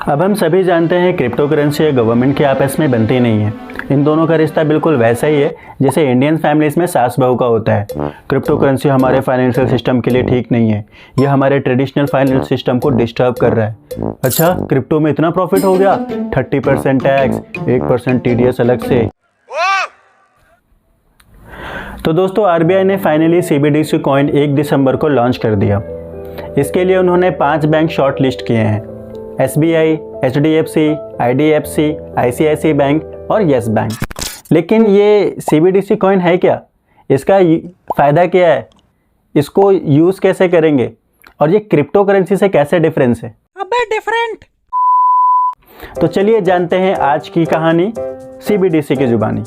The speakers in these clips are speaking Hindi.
अब हम सभी जानते हैं क्रिप्टो करेंसी या गवर्नमेंट के आपस में बनती नहीं है। इन दोनों का रिश्ता बिल्कुल वैसा ही है जैसे इंडियन फैमिलीज में सास बहू का होता है। क्रिप्टो करेंसी हमारे फाइनेंशियल सिस्टम के लिए ठीक नहीं है, यह हमारे ट्रेडिशनल फाइनेंशियल सिस्टम को डिस्टर्ब कर रहा है। अच्छा, क्रिप्टो में इतना प्रॉफिट हो गया, 30% टैक्स, 1% TDS अलग से। तो दोस्तों, आरबीआई ने फाइनली CBDC कॉइन 1 दिसंबर को लॉन्च कर दिया। इसके लिए उन्होंने 5 बैंक शॉर्ट लिस्ट किए हैं: SBI, HDFC, IDFC, ICICI bank और येस बैंक। लेकिन ये CBDC कॉइन है क्या? इसका फ़ायदा क्या है? इसको यूज़ कैसे करेंगे? और ये क्रिप्टो करेंसी से कैसे डिफरेंस है? अबे डिफरेंट। तो चलिए जानते हैं आज की कहानी CBDC की जुबानी।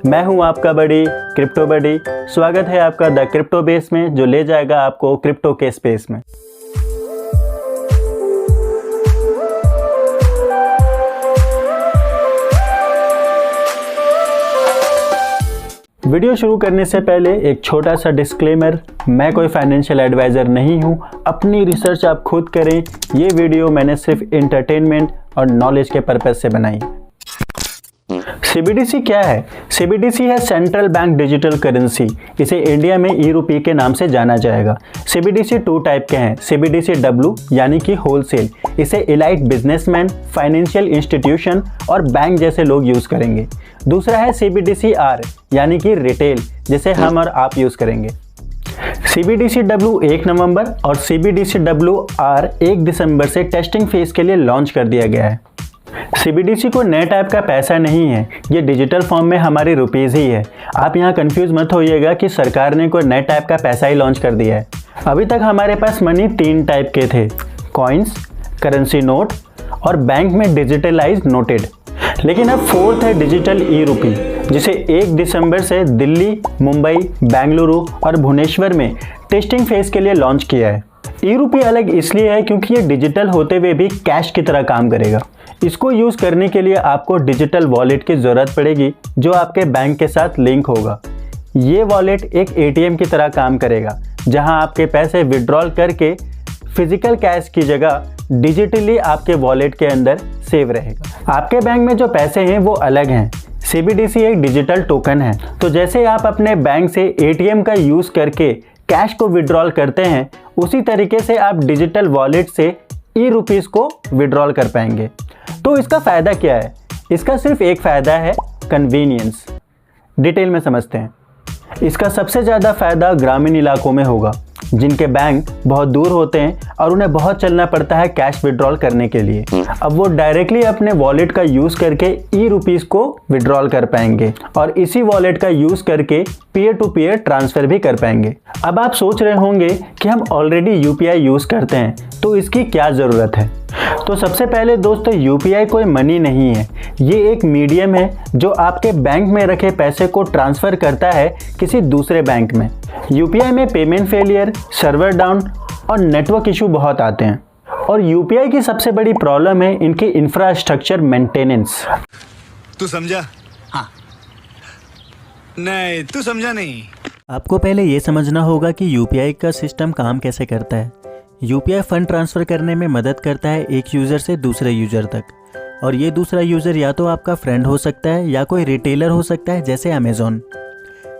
मैं हूं आपका बडी, क्रिप्टो बडी। स्वागत है आपका द क्रिप्टो बेस में, जो ले जाएगा आपको क्रिप्टो के स्पेस में। वीडियो शुरू करने से पहले एक छोटा सा डिस्क्लेमर, मैं कोई फाइनेंशियल एडवाइज़र नहीं हूं, अपनी रिसर्च आप खुद करें। ये वीडियो मैंने सिर्फ एंटरटेनमेंट और नॉलेज के पर्पज़ से बनाई। CBDC क्या है? CBDC है सेंट्रल बैंक डिजिटल करेंसी। इसे इंडिया में ई-रूपी के नाम से जाना जाएगा। CBDC 2 टाइप के हैं। CBDCW यानी कि होलसेल, इसे इलाइट बिजनेसमैन, फाइनेंशियल इंस्टीट्यूशन और बैंक जैसे लोग यूज़ करेंगे। दूसरा है CBDCR यानी कि रिटेल, जिसे हम और आप यूज़ करेंगे। CBDCW 1 नवंबर और CBDCWR 1 दिसंबर से टेस्टिंग फेज के लिए लॉन्च कर दिया गया है। CBDC को नए टाइप का पैसा नहीं है, ये डिजिटल फॉर्म में हमारी रुपीज़ ही है। आप यहाँ कंफ्यूज मत होइएगा कि सरकार ने कोई नए टाइप का पैसा ही लॉन्च कर दिया है। अभी तक हमारे पास मनी 3 टाइप के थे: कॉइन्स, करेंसी नोट और बैंक में डिजिटलाइज नोटेड। लेकिन अब 4th है डिजिटल ई-रूपी, जिसे 1 दिसंबर से दिल्ली, मुंबई, बेंगलुरु और भुवनेश्वर में टेस्टिंग फेज के लिए लॉन्च किया है। ई-रूपी अलग इसलिए है क्योंकि ये डिजिटल होते हुए भी कैश की तरह काम करेगा। इसको यूज़ करने के लिए आपको डिजिटल वॉलेट की ज़रूरत पड़ेगी, जो आपके बैंक के साथ लिंक होगा। ये वॉलेट एक ATM की तरह काम करेगा, जहां आपके पैसे विड्रॉल करके फिजिकल कैश की जगह डिजिटली आपके वॉलेट के अंदर सेव रहेगा। आपके बैंक में जो पैसे हैं वो अलग हैं। CBDC एक डिजिटल टोकन है, तो जैसे आप अपने बैंक से ATM का यूज़ करके कैश को विड्रॉल करते हैं, उसी तरीके से आप डिजिटल वॉलेट से ई-रूपीज़ को विड्रॉल कर पाएंगे। तो इसका फ़ायदा क्या है? इसका सिर्फ एक फ़ायदा है, कन्वीनियंस। डिटेल में समझते हैं। इसका सबसे ज़्यादा फ़ायदा ग्रामीण इलाकों में होगा, जिनके बैंक बहुत दूर होते हैं और उन्हें बहुत चलना पड़ता है कैश विड्रॉल करने के लिए। अब वो डायरेक्टली अपने वॉलेट का यूज़ करके ई-रूपीज़ को विड्रॉल कर पाएंगे और इसी वॉलेट का यूज़ करके पीयर टू पीयर ट्रांसफ़र भी कर पाएंगे। अब आप सोच रहे होंगे कि हम ऑलरेडी UPI यूज़ करते हैं, तो इसकी क्या ज़रूरत है? तो सबसे पहले दोस्तों, UPI कोई मनी नहीं है, ये एक मीडियम है जो आपके बैंक में रखे पैसे को ट्रांसफ़र करता है किसी दूसरे बैंक में। UPI में पेमेंट फेलियर, सर्वर डाउन और नेटवर्क इशू बहुत आते हैं। और UPI की सबसे बड़ी प्रॉब्लम है इनकी इंफ्रास्ट्रक्चर मेंटेनेंस। तू समझा? हाँ। नहीं, तू समझा नहीं। आपको पहले ये समझना होगा कि UPI का सिस्टम काम कैसे करता है। UPI फंड ट्रांसफ़र करने में मदद करता है एक यूज़र से दूसरे यूज़र तक, और ये दूसरा यूज़र या तो आपका फ्रेंड हो सकता है या कोई रिटेलर हो सकता है, जैसे अमेज़ॉन।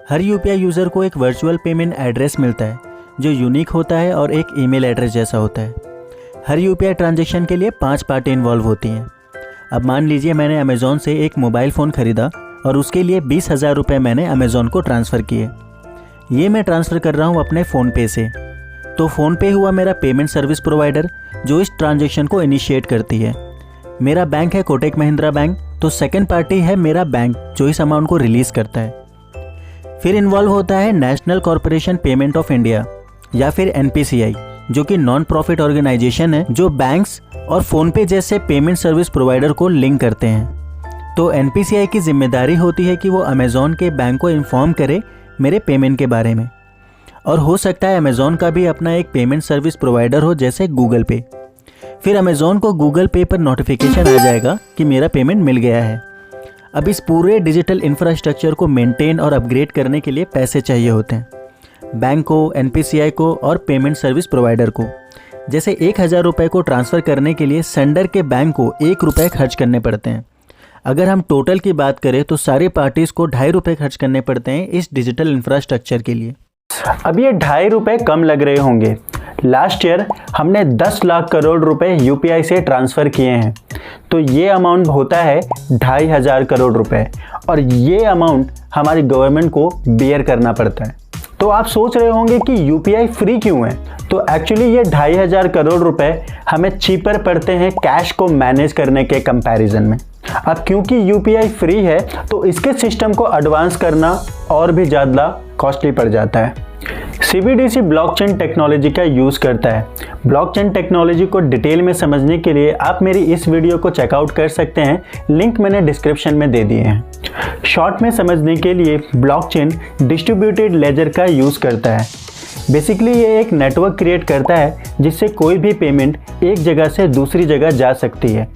हर UPI यूज़र को एक वर्चुअल पेमेंट एड्रेस मिलता है जो यूनिक होता है और एक ईमेल एड्रेस जैसा होता है। हर UPI ट्रांजैक्शन के लिए 5 पार्टी इन्वॉल्व होती हैं। अब मान लीजिए मैंने अमेज़ॉन से एक मोबाइल फ़ोन ख़रीदा और उसके लिए 20,000 रुपये मैंने अमेज़ॉन को ट्रांसफ़र किए। ये मैं ट्रांसफ़र कर रहा हूँ अपने फ़ोनपे से। तो फ़ोनपे हुआ मेरा पेमेंट सर्विस प्रोवाइडर जो इस ट्रांजैक्शन को इनिशिएट करती है। मेरा बैंक है कोटक महिंद्रा बैंक, तो सेकंड पार्टी है मेरा बैंक जो इस अमाउंट को रिलीज़ करता है। फिर इन्वॉल्व होता है national corporation payment of India या फिर NPCI, जो कि नॉन प्रॉफिट ऑर्गेनाइजेशन है जो बैंक्स और फ़ोनपे जैसे पेमेंट सर्विस प्रोवाइडर को लिंक करते हैं। तो NPCI की जिम्मेदारी होती है कि वो अमेज़ॉन के बैंक को इन्फॉर्म करे मेरे पेमेंट के बारे में। और हो सकता है अमेज़ॉन का भी अपना एक पेमेंट सर्विस प्रोवाइडर हो, जैसे गूगल पे। फिर अमेज़ॉन को गूगल पे पर नोटिफिकेशन आ जाएगा कि मेरा पेमेंट मिल गया है। अब इस पूरे डिजिटल इंफ्रास्ट्रक्चर को मेंटेन और अपग्रेड करने के लिए पैसे चाहिए होते हैं, बैंक को, NPCI को और पेमेंट सर्विस प्रोवाइडर को। जैसे 1000 रुपये को ट्रांसफ़र करने के लिए सेंडर के बैंक को 1 रुपये खर्च करने पड़ते हैं। अगर हम टोटल की बात करें तो सारी पार्टीज़ को 2.5 रुपये खर्च करने पड़ते हैं इस डिजिटल इंफ्रास्ट्रक्चर के लिए। अब ये 2.5 रुपये कम लग रहे होंगे। लास्ट ईयर हमने 10 लाख करोड़ रुपए यूपीआई से ट्रांसफ़र किए हैं, तो ये अमाउंट होता है 2,500 करोड़ रुपए, और ये अमाउंट हमारी गवर्नमेंट को बेयर करना पड़ता है। तो आप सोच रहे होंगे कि यूपीआई फ्री क्यों है? तो एक्चुअली ये 2,500 करोड़ रुपए हमें चीपर पड़ते हैं कैश को मैनेज करने के कंपैरिजन में। अब क्योंकि यूपीआई फ्री है तो इसके सिस्टम को एडवांस करना और भी ज़्यादा कॉस्टली पड़ जाता है। CBDC ब्लॉकचेन टेक्नोलॉजी का यूज़ करता है। ब्लॉकचेन टेक्नोलॉजी को डिटेल में समझने के लिए आप मेरी इस वीडियो को चेकआउट कर सकते हैं, लिंक मैंने डिस्क्रिप्शन में दे दिए हैं। शॉर्ट में समझने के लिए ब्लॉकचेन डिस्ट्रीब्यूटेड लेजर का यूज़ करता है। बेसिकली ये एक नेटवर्क क्रिएट करता है जिससे कोई भी पेमेंट एक जगह से दूसरी जगह जा सकती है।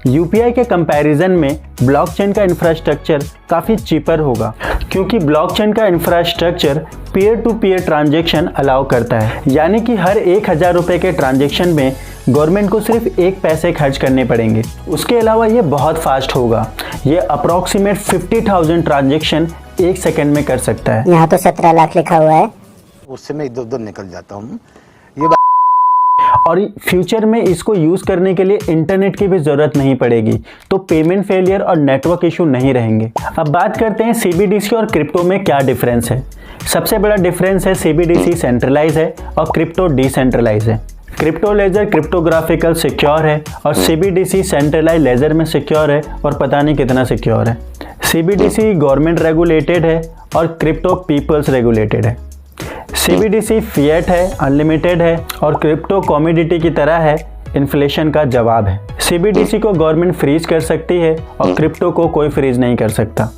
यूपीआई के कंपैरिजन में ब्लॉकचेन का इंफ्रास्ट्रक्चर काफ़ी चीपर होगा, क्योंकि ब्लॉकचेन का infrastructure peer to peer transaction allow करता है, यानी कि हर 1000 रुपये के ट्रांजैक्शन में गवर्नमेंट को सिर्फ 1 पैसे खर्च करने पड़ेंगे। उसके अलावा ये बहुत फास्ट होगा। ये अप्रॉक्सीमेट 50,000 ट्रांजैक्शन 1 सेकेंड में कर सकता है। यहाँ तो 17 लाख लिखा हुआ है, उससे मैं इधर उधर निकल जाता हूँ। और फ्यूचर में इसको यूज़ करने के लिए इंटरनेट की भी ज़रूरत नहीं पड़ेगी, तो पेमेंट फेलियर और नेटवर्क इशू नहीं रहेंगे। अब बात करते हैं CBDC और क्रिप्टो में क्या डिफरेंस है। सबसे बड़ा डिफरेंस है CBDC सेंट्रलाइज है और क्रिप्टो डिसेंट्रलाइज है। क्रिप्टो लेजर क्रिप्टोग्राफिकल सिक्योर है और CBDC सेंट्रलाइज लेजर में सिक्योर है और पता नहीं कितना सिक्योर है। CBDC गवर्नमेंट रेगुलेटेड है और क्रिप्टो पीपल्स रेगुलेटेड है। CBDC फिएट है, अनलिमिटेड है और क्रिप्टो कमोडिटी की तरह है, इन्फ्लेशन का जवाब है। CBDC को गवर्नमेंट फ्रीज कर सकती है और क्रिप्टो को कोई फ्रीज नहीं कर सकता।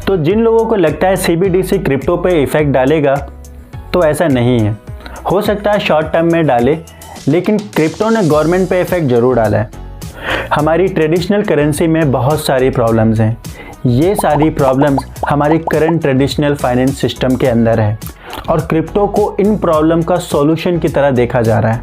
तो जिन लोगों को लगता है CBDC क्रिप्टो पे इफेक्ट डालेगा, तो ऐसा नहीं है। हो सकता है शॉर्ट टर्म में डाले, लेकिन क्रिप्टो ने गवर्नमेंट पे इफेक्ट ज़रूर डाला है। हमारी ट्रेडिशनल करेंसी में बहुत सारी प्रॉब्लम्स हैं। ये सारी प्रॉब्लम्स हमारी करंट ट्रेडिशनल फाइनेंस सिस्टम के अंदर है और क्रिप्टो को इन प्रॉब्लम का सॉल्यूशन की तरह देखा जा रहा है।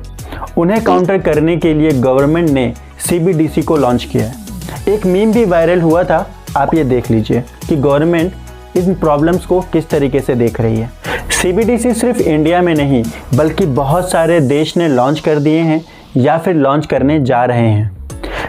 उन्हें काउंटर करने के लिए गवर्नमेंट ने CBDC को लॉन्च किया है। एक मीम भी वायरल हुआ था, आप ये देख लीजिए कि गवर्नमेंट इन प्रॉब्लम्स को किस तरीके से देख रही है। CBDC सिर्फ इंडिया में नहीं बल्कि बहुत सारे देश ने लॉन्च कर दिए हैं या फिर लॉन्च करने जा रहे हैं।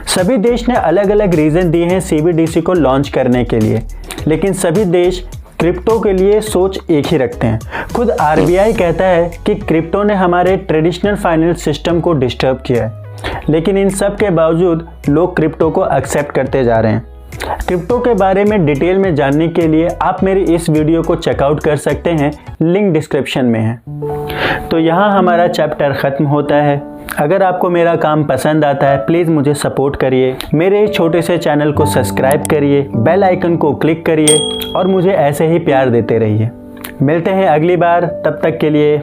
सभी देश ने अलग अलग रीज़न दिए हैं CBDC को लॉन्च करने के लिए, लेकिन सभी देश क्रिप्टो के लिए सोच एक ही रखते हैं। खुद RBI कहता है कि क्रिप्टो ने हमारे ट्रेडिशनल फाइनेंस सिस्टम को डिस्टर्ब किया है, लेकिन इन सब के बावजूद लोग क्रिप्टो को एक्सेप्ट करते जा रहे हैं। क्रिप्टो के बारे में डिटेल में जानने के लिए आप मेरी इस वीडियो को चेकआउट कर सकते हैं, लिंक डिस्क्रिप्शन में है। तो यहाँ हमारा चैप्टर ख़त्म होता है। अगर आपको मेरा काम पसंद आता है, प्लीज़ मुझे सपोर्ट करिए, मेरे इस छोटे से चैनल को सब्सक्राइब करिए, बेल आइकन को क्लिक करिए और मुझे ऐसे ही प्यार देते रहिए। मिलते हैं अगली बार, तब तक के लिए